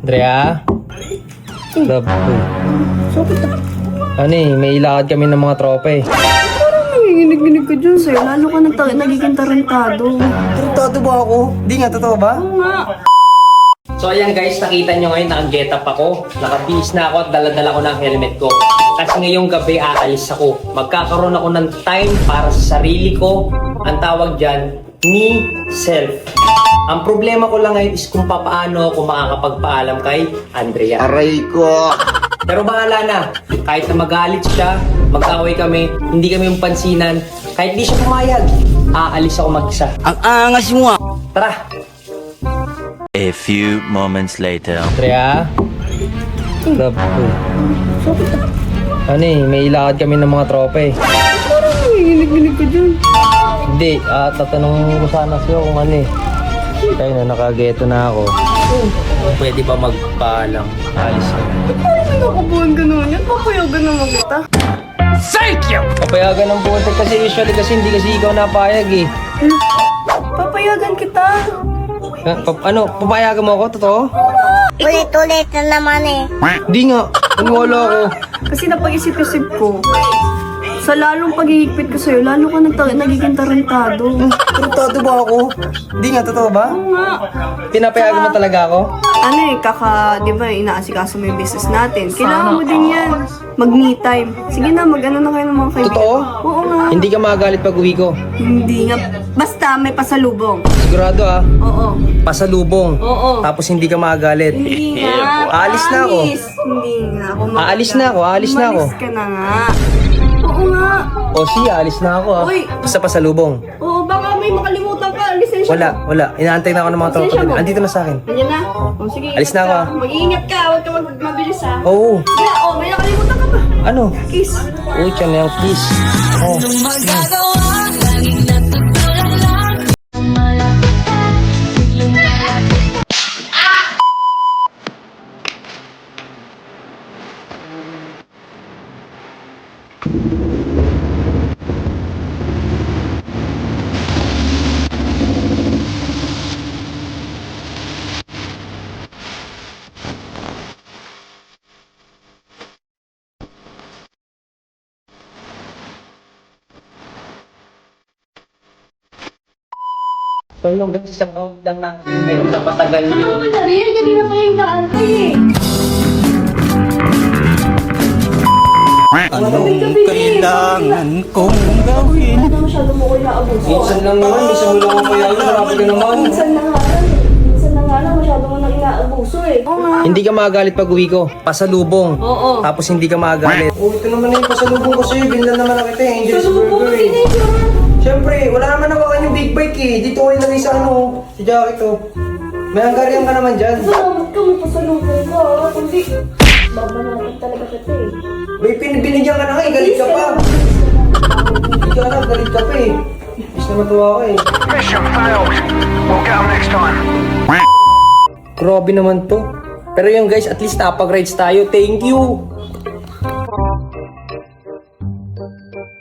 Andrea? Love ko. Ano may ilakad kami ng mga tropa Parang nanginginig-ginig ka dyan sa'yo. Lalo ka nagiging tarantado. Tarantado ba ako? Di nga, totoo ba? Oo nga. So ayan guys, nakita nyo ngayon, naka-get up ako. Nakabihis na ako at dala-dala ko ng helmet ko. Kasi ngayong gabi aalis ako. Magkakaroon ako ng time para sa sarili ko. Ang tawag dyan, me, self. Ang problema ko lang ngayon is kung paano ako makakapagpaalam kay Andrea. Aray ko! Pero bahala na. Kahit na magalit siya, mag-away kami, hindi kami yung pansinan, kahit di siya pumayag, aalis ako mag-isa. Ang angas mo ah! Tara! A few moments later. Andrea? Love ko. Ano may ilakad kami ng mga tropa Parang nanginginig-ginig ka dyan. Hindi, tatanungin ko sana sa'yo kung ano Kaya na, nakageto na ako. Pwede ba magpaalam? Alis ako. Parang nakabuhan ka naman yan. Papayagan naman kita. Papayagan ng buwan kasi usually kasi hindi kasi ikaw napayag Papayagan kita. Papayagan mo ako? Totoo? Ulit-ulit na naman eh. Di nga, wala ako. Kasi napag-isip-isip ko. Sa lalong pagigigpit ko sa'yo, lalo ka nagiging tarantado. Tarantado ba ako? Di nga, totoo ba? Oo nga. Pinapayagan mo talaga ako? Di ba, inaasikaso mo yung business natin. Kailangan mo din yan. Mag-me time. Sige na, mag-ano na kayo ng mga kaibigan. Totoo? Oo nga. Hindi ka magagalit pag uwi ko. Hindi nga. Basta may pasalubong. Sigurado Oo. Pasalubong. Oo. Tapos hindi ka magagalit. Hindi nga. Aalis na ako. Promise. Hindi nga ako Aalis na ako. Umalis ka na nga. Oo nga. O siya, alis na ako Uy. Basta pasalubong. Oo, baka may makalimutan ka. Lisensya mo. Wala. Inaantay na ako ng mga tropa. Lisensya mo. Andito na sa akin. Nandiyan na. O sige. Alis na ako, Mag-iingat ka. Huwag ka mabilis ha. Oo. Sige, may nakalimutan ka pa. Ano? Kiss. Uy, tiyan na yung kiss. Oh. So yung isang round lang na meron na patagal yun. Ariel, kanina pa yung naantay eh. Anong kailangan kong gawin? Ano masyado mo ko inaabuso? Minsan lang naman, minsan mo lang ako payagan, marami ka naman. Minsan na nga lang, masyado mo nang inaabuso eh. Oo nga. Hindi ka magagalit pag uwi ko. Pasalubong. Oo. Tapos hindi ka magagalit. Oh, ito naman na yung pasalubong ko sa'yo. Binlan naman nakita eh. Angel's Burger eh. Siyempre, wala naman nawakan yung big bike eh. Dito ko ilagay sa si jacket oh. May hanggaryan ka naman dyan. Salamat ka, may pasalubong ka. Kundi, babanatin talaga kita eh. May binigyan ka na nga eh. Galit ka pa. Hindi ka na, galit ka pa eh. Mas na matuwa ko eh. Mission failed. We'll get them next time. Grabe naman to. Pero yung guys, at least napag-rides tayo. Thank you.